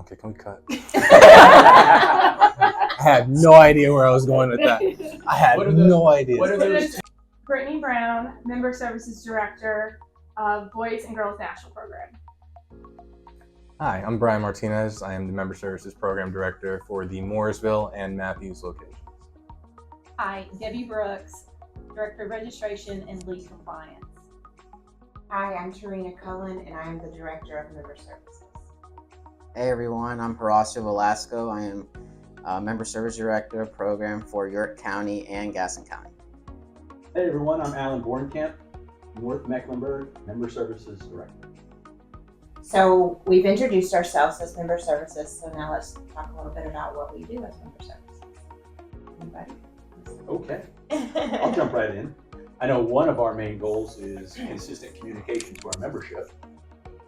Okay, can we cut? I had no idea where I was going with that. I had no idea. What are those? Brittany Brown, Member Services Director of Boys and Girls National Program. Hi, I'm Brian Martinez. I am the Member Services Program Director for the Mooresville and Matthews locations. Hi, Debbie Brooks, Director of Registration and Lead Compliance. Hi, I'm Terina Cullen, and I am the Director of Member Services. Hey everyone, I'm Horacio Velasco. I am Member Service Director Program for York County and Gaston County. Hey everyone, I'm Allan Bornkamp, North Mecklenburg, Member Services Director. So we've introduced ourselves as Member Services, so now let's talk a little bit about what we do as Member Services. Anybody? Okay, I'll jump right in. I know one of our main goals is consistent communication to our membership.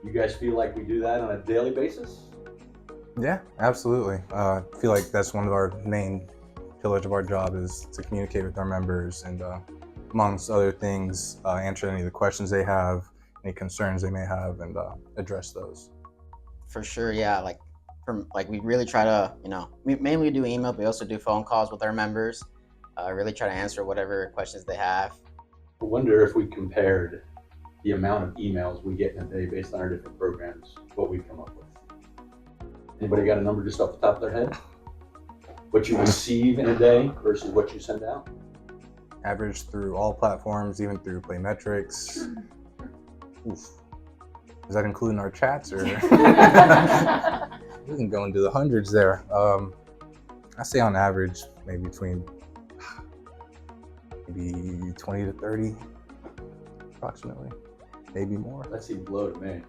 You guys feel like we do that on a daily basis? Yeah, absolutely. I feel like that's one of our main pillars of our job is to communicate with our members and amongst other things, answer any of the questions they have, any concerns they may have, and address those. For sure, yeah. Like we really try to, we mainly do email, but we also do phone calls with our members. Really try to answer whatever questions they have. I wonder if we compared the amount of emails we get in a day based on our different programs, what we've come up with. Anybody got a number just off the top of their head? What you receive in a day versus what you send out? Average through all platforms, even through PlayMetrics. Oof. Is that including our chats, or? We can go into the hundreds there. I say on average, maybe between 20 to 30, approximately, maybe more. That seems low to me.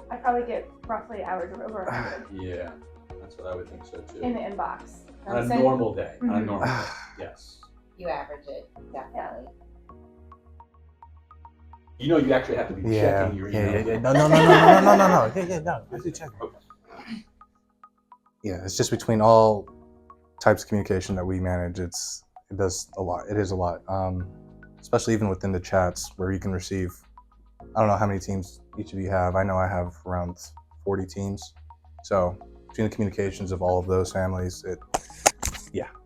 I probably get roughly average of over 100 Yeah, that's what I would think so too. in the inbox. On a normal day, on a normal day, yes. You average it, definitely. You know you actually have to be checking your email. Yeah. No. Yeah, no. I do check. Okay. Yeah, it's just between all types of communication that we manage. It does a lot. It is a lot, especially even within the chats where you can receive. I don't know how many teams each of you have. I know I have around 40 teams. So between the communications of all of those families,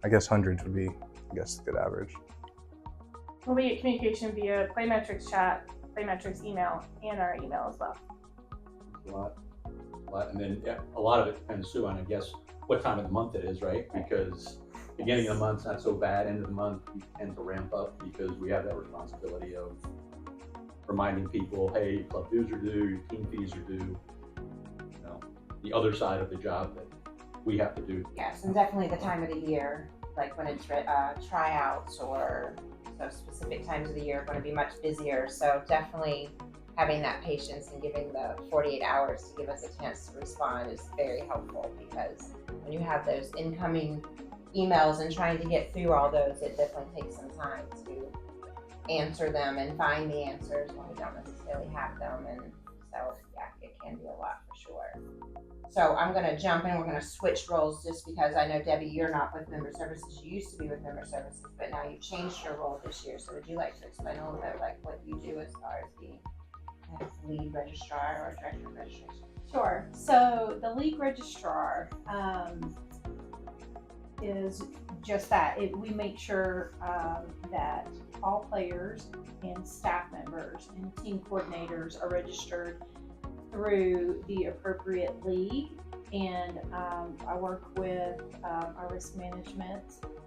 I guess hundreds would be, a good average. Well, we get communication via PlayMetrics chat, PlayMetrics email, and our email as well. A lot, and then a lot of it depends too on, I guess, what time of the month it is, right? Because beginning of the month's not so bad. End of the month, we tend to ramp up because we have that responsibility of reminding people, hey, club dues are due, your team fees are due. The other side of the job that we have to do. Yes, and definitely the time of the year, like when it's tryouts or specific times of the year are going to be much busier. So definitely having that patience and giving the 48 hours to give us a chance to respond is very helpful, because when you have those incoming emails and trying to get through all those, it definitely takes some time to answer them and find the answers when we don't necessarily have them. And so, it can be a lot for sure. So I'm going to jump in. We're going to switch roles just because I know, Debbie, you're not with Member Services. You used to be with Member Services, but now you've changed your role this year. So would you like to explain a little bit like what you do as far as being lead registrar or director of registration? Sure. So the league registrar is just that. We make sure that all players and staff members and team coordinators are registered through the appropriate league, and I work with our risk management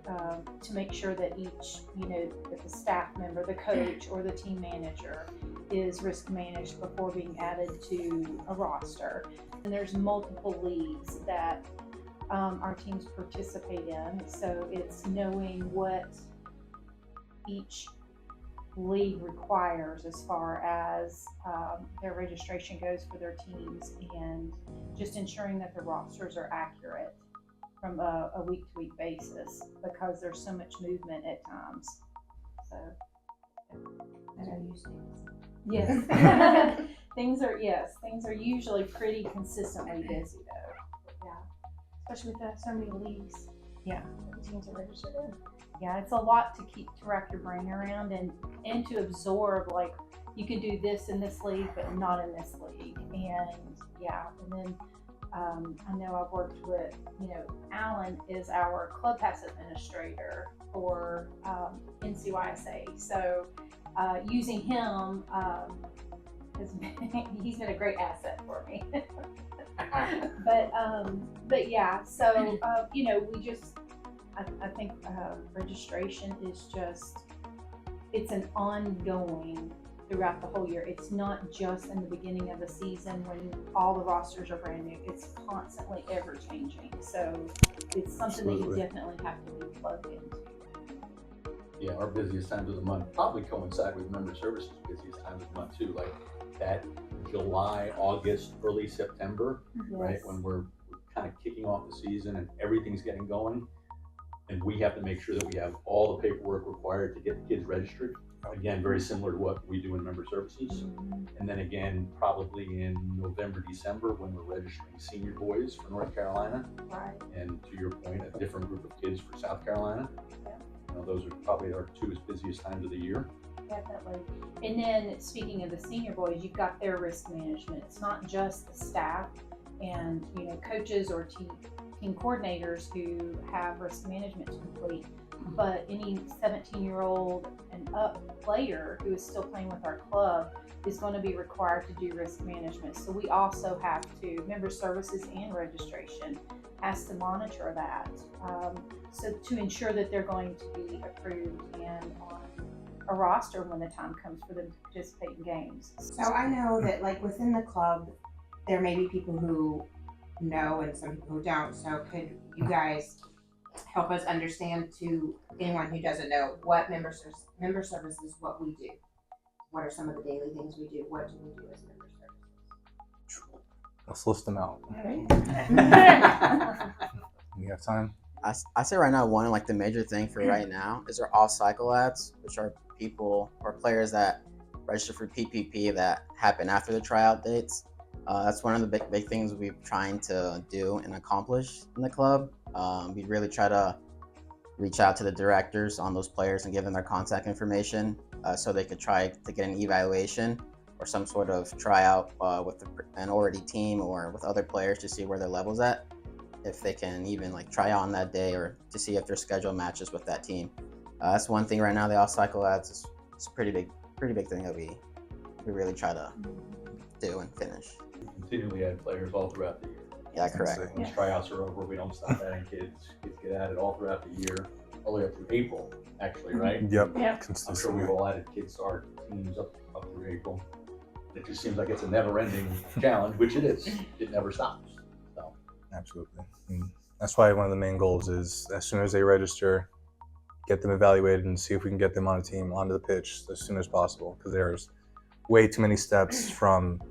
to make sure that each, that the staff member, the coach, or the team manager is risk managed before being added to a roster. And there's multiple leagues that our teams participate in, so it's knowing what each league requires as far as their registration goes for their teams, and just ensuring that the rosters are accurate from a week-to-week basis, because there's so much movement at times. So I know you say yes. things are usually pretty consistently busy though. Yeah, especially with so many leagues. Yeah, the teams are registered in. Yeah, it's a lot to wrap your brain around and to absorb, like you can do this in this league but not in this league, and then I know I've worked with, Allan is our club pass administrator for NCYSA. So using him he's been a great asset for me. But yeah, so I think registration is it's an ongoing throughout the whole year. It's not just in the beginning of the season when all the rosters are brand new. It's constantly ever changing. So it's something that you Absolutely. definitely have to be plugged into. Yeah, our busiest times of the month probably coincide with member services busiest times of the month too, like that July, August, early September, right? Yes. When we're kind of kicking off the season and everything's getting going. And we have to make sure that we have all the paperwork required to get the kids registered. Again, very similar to what we do in member services. And then again, probably in November, December, when we're registering senior boys for North Carolina. Right. And to your point, a different group of kids for South Carolina. Yeah. Those are probably our two busiest times of the year. Definitely. And then speaking of the senior boys, you've got their risk management. It's not just the staff and coaches or team coordinators who have risk management to complete, but any 17-year-old and up player who is still playing with our club is going to be required to do risk management. So we also have to, member services and registration has to monitor that. So to ensure that they're going to be approved and on a roster when the time comes for them to participate in games. So I know that like within the club, there may be people who know and some people who don't. So could you guys help us understand, to anyone who doesn't know, what member services, what we do? What are some of the daily things we do? What do we do as member services? Let's list them out. We have time. I say right now, one like the major thing for right now is our off-cycle ads, which are people or players that register for PPP that happen after the tryout dates. That's one of the big things we're trying to do and accomplish in the club. We really try to reach out to the directors on those players and give them their contact information so they could try to get an evaluation or some sort of tryout with an already team or with other players to see where their level's at, if they can even like try on that day or to see if their schedule matches with that team. That's one thing right now. The off-cycle ads is a pretty big thing that we really try to do and finish. We continually add players all throughout the year. Yeah, correct. Once tryouts are over, we don't stop adding kids. Kids get added all throughout the year, all the way up through April, actually, right? Yep. Yeah. I'm sure Consistently. we've all added kids to our teams up through April. It just seems like it's a never-ending challenge, which it is. It never stops. So Absolutely. And that's why one of the main goals is as soon as they register, get them evaluated and see if we can get them on a team onto the pitch as soon as possible, because there's way too many steps from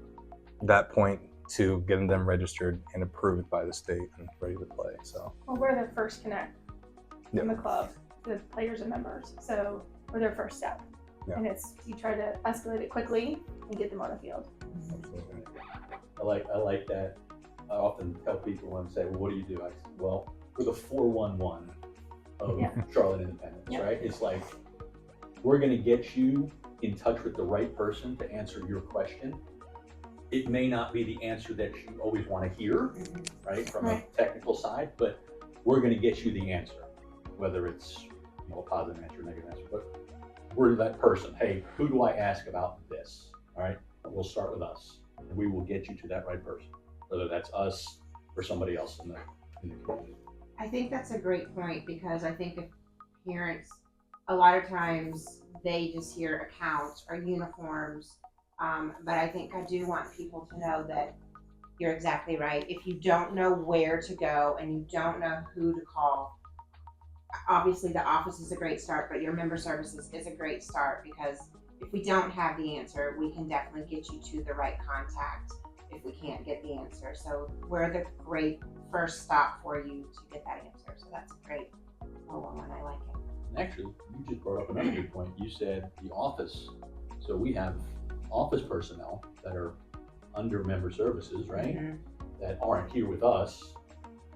that point to getting them registered and approved by the state and ready to play. So Well, we're the first connect Yep. in the club, the players and members. So we're their first step. Yeah. And you try to escalate it quickly and get them on the field. absolutely. I like that. I often tell people when they say, well, what do you do? I say, well, we're the 411 of Yeah. Charlotte Independence, Yeah. right? It's like, we're going to get you in touch with the right person to answer your question. It may not be the answer that you always want to hear, right, from Right. a technical side, but we're going to get you the answer, whether it's a positive answer or negative answer. But we're that person. Hey, who do I ask about this? All right, we'll start with us, and we will get you to that right person, whether that's us or somebody else in the community. I think that's a great point, because I think if parents, a lot of times they just hear accounts or uniforms, but I think I do want people to know that you're exactly right. If you don't know where to go and you don't know who to call, obviously the office is a great start, but your member services is a great start, because if we don't have the answer, we can definitely get you to the right contact if we can't get the answer. So we're the great first stop for you to get that answer. So that's a great 411. I like it. And actually, you just brought up another good point. You said the office. So we have office personnel that are under member services, right? Mhm. That aren't here with us,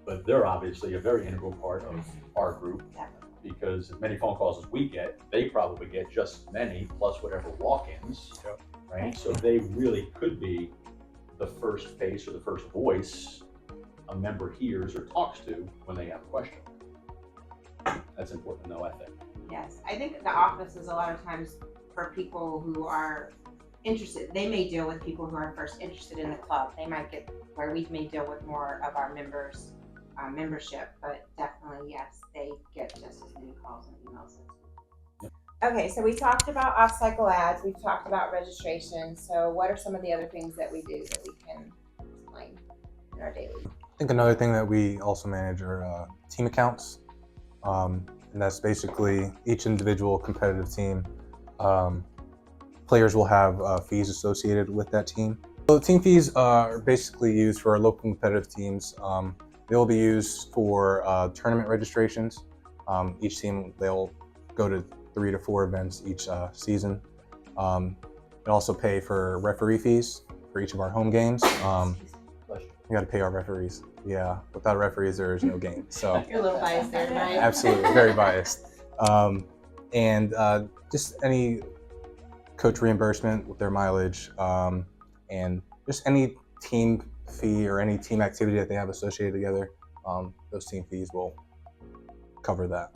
but they're obviously a very integral part of our group, Definitely. because as many phone calls as we get, they probably get just as many plus whatever walk-ins, Yep. right? So they really could be the first face or the first voice a member hears or talks to when they have a question. That's important to know, I think. Yes, I think the office is a lot of times for people who are interested. They may deal with people who are first interested in the club. They might get where we may deal with more of our members' membership, but definitely, yes, they get just as many calls and emails. Okay, so we talked about off-cycle ads. We've talked about registration. So what are some of the other things that we do that we can explain in our daily? I think another thing that we also manage are team accounts. And that's basically each individual competitive team. Players will have fees associated with that team. So team fees are basically used for our local competitive teams. They will be used for tournament registrations. Each team, they'll go to 3 to 4 events each season. We also pay for referee fees for each of our home games. We got to pay our referees. Yeah, without referees, there is no game. So You're a little biased there, right? absolutely, very biased. And just any coach reimbursement with their mileage, and just any team fee or any team activity that they have associated together, those team fees will cover that.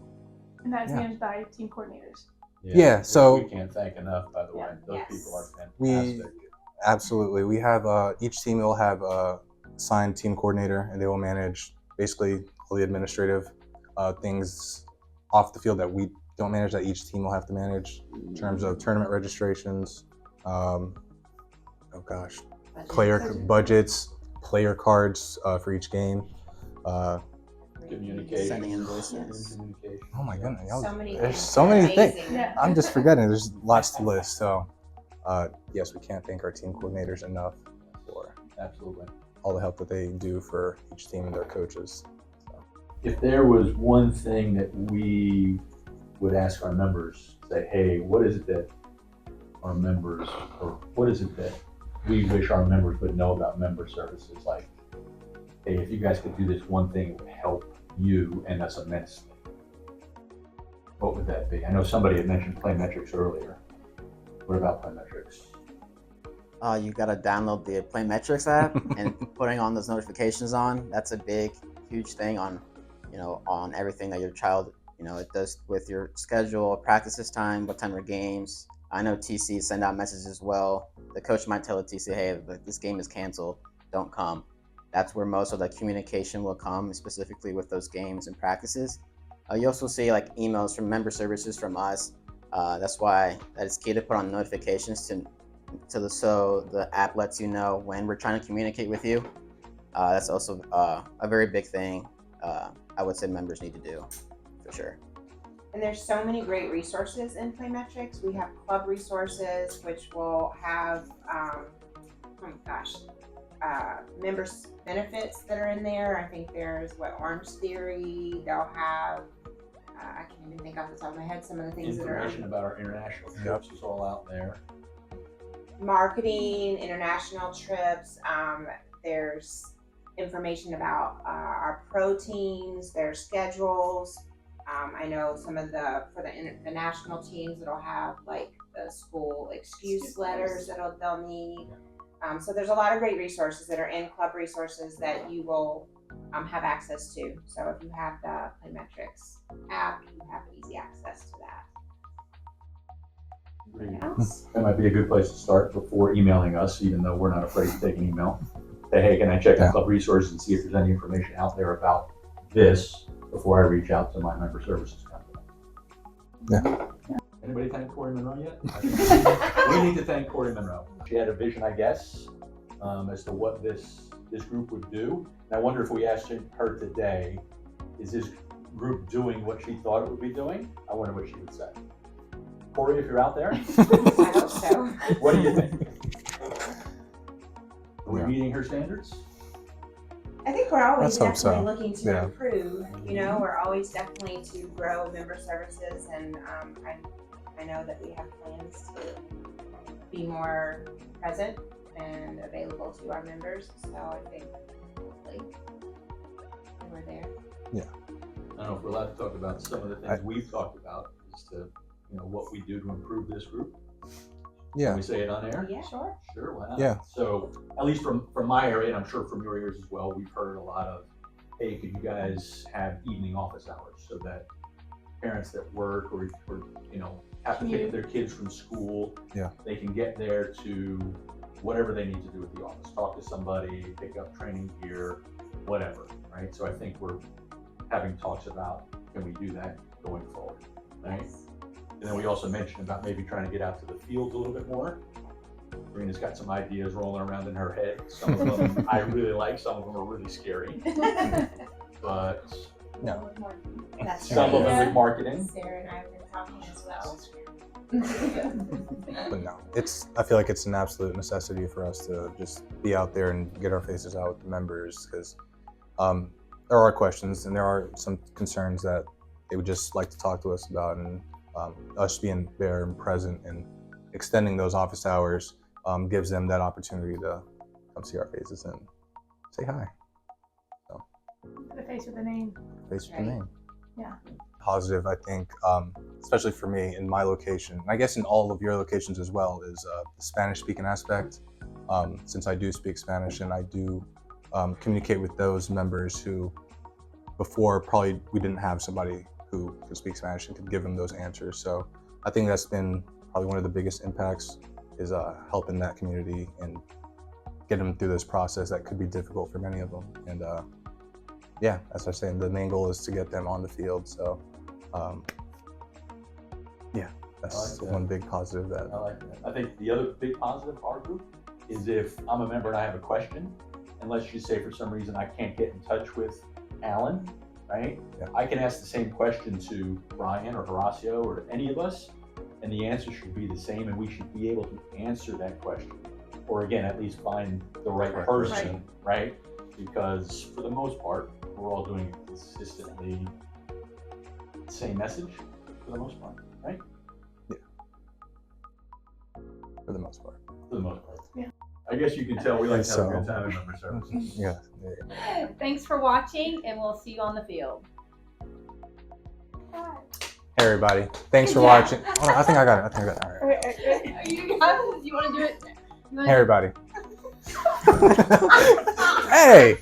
And that's Yeah. managed by team coordinators. Yeah, so- we can't thank enough, by the way. Those Yes. people are fantastic. We absolutely, we have each team will have a assigned team coordinator, and they will manage basically all the administrative things off the field that we don't manage, that each team will have to manage in terms of tournament registrations, player budgets, player cards for each game. Communication. Sending invoices. Communication. Oh my goodness, y'all- So many there's things. so many things. Amazing. Yeah. I'm just forgetting. There's lots to list. So, yes, we can't thank our team coordinators enough for Absolutely. all the help that they do for each team and their coaches. If there was one thing that we would ask our members, say, hey, what is it that our members, or what is it that we wish our members would know about member services? Like, hey, if you guys could do this one thing, it would help you and us immensely. What would that be? I know somebody had mentioned PlayMetrics earlier. What about PlayMetrics? You gotta download the PlayMetrics app and putting on those notifications on. That's a big, huge thing on, on everything that your child, it does with your schedule, practices time, what time are games. I know TC send out messages as well. The coach might tell the TC, hey, this game is canceled, don't come. That's where most of the communication will come, specifically with those games and practices. You also see like emails from member services from us. That's why that is key to put on notifications so the app lets you know when we're trying to communicate with you. That's also a very big thing I would say members need to do, for sure. And there's so many great resources in PlayMetrics. We have club resources, which will have, members benefits that are in there. I think there's Orange Theory. They'll have, I can't even think off the top of my head some of the things that are Information about our international trips is all out there. marketing, international trips. There's information about our pro teams, their schedules. I know some of for the national teams, it'll have like the school excuse letters that they'll need. So there's a lot of great resources that are in club resources that you will have access to. So if you have the PlayMetrics app, you have easy access to that. Anything else? That might be a good place to start before emailing us, even though we're not afraid to take an email. Say, hey, can I check out club resources and see if there's any information out there about this before I reach out to my member services company? Yeah. Anybody thank Corey Monroe yet? We need to thank Corey Monroe. She had a vision, I guess, as to what this group would do. And I wonder if we asked her today, is this group doing what she thought it would be doing? I wonder what she would say. Corey, if you're out there, I hope so. what do you think? Are we Yeah. meeting her standards? I think we're always Let's hope definitely so. looking to Yeah. improve. We're always definitely to grow member services, and I know that we have plans to be more present and available to our members. So I think hopefully we're there. I don't know if we're allowed to talk about some of the things we've talked about as to what we do to improve this group. Yeah. Can we say it on air? Yeah. Sure. Sure, why not? Yeah. So at least from my area, and I'm sure from your ears as well, we've heard a lot of, hey, could you guys have evening office hours so that parents that work or have to pick up their kids from school, they can get there to whatever they need to do at the office, talk to somebody, pick up training gear, whatever, right? So I think we're having talks about, can we do that going forward, right? And then we also mentioned about maybe trying to get out to the fields a little bit more. Terina's got some ideas rolling around in her head. Some of them I really like, some of them are really scary. But No. That's some of right. them with marketing. Sarah and I have been talking as well. But no, I feel like it's an absolute necessity for us to just be out there and get our faces out with the members, because there are questions and there are some concerns that they would just like to talk to us about, and us being there and present and extending those office hours gives them that opportunity to come see our faces and say hi. Put a face with a name. Face with Right. the name. Yeah. Positive, I think, especially for me in my location, and I guess in all of your locations as well, is the Spanish speaking aspect. Since I do speak Spanish and I do communicate with those members who before probably we didn't have somebody who could speak Spanish and could give them those answers. So I think that's been probably one of the biggest impacts, is helping that community and getting them through this process that could be difficult for many of them. And yeah, as I was saying, the main goal is to get them on the field. So yeah, that's I like that. one big positive that. I like that. I think the other big positive of our group is if I'm a member and I have a question, and let's just say for some reason I can't get in touch with Allan, right? Yeah. I can ask the same question to Brian or Horacio or any of us, and the answer should be the same, and we should be able to answer that question. Or again, at least find the right person, right? Because for the most part, we're all doing consistently the same message for the most part, right? For the most part. For the most part. Yeah. I guess you can tell we like to have a So- good time in member services. Yeah. Thanks for watching, and we'll see you on the field. Hey everybody, thanks for Yeah. watching. Oh, I think I got it. All right. You guys, you want to do it? Hey everybody. Hey.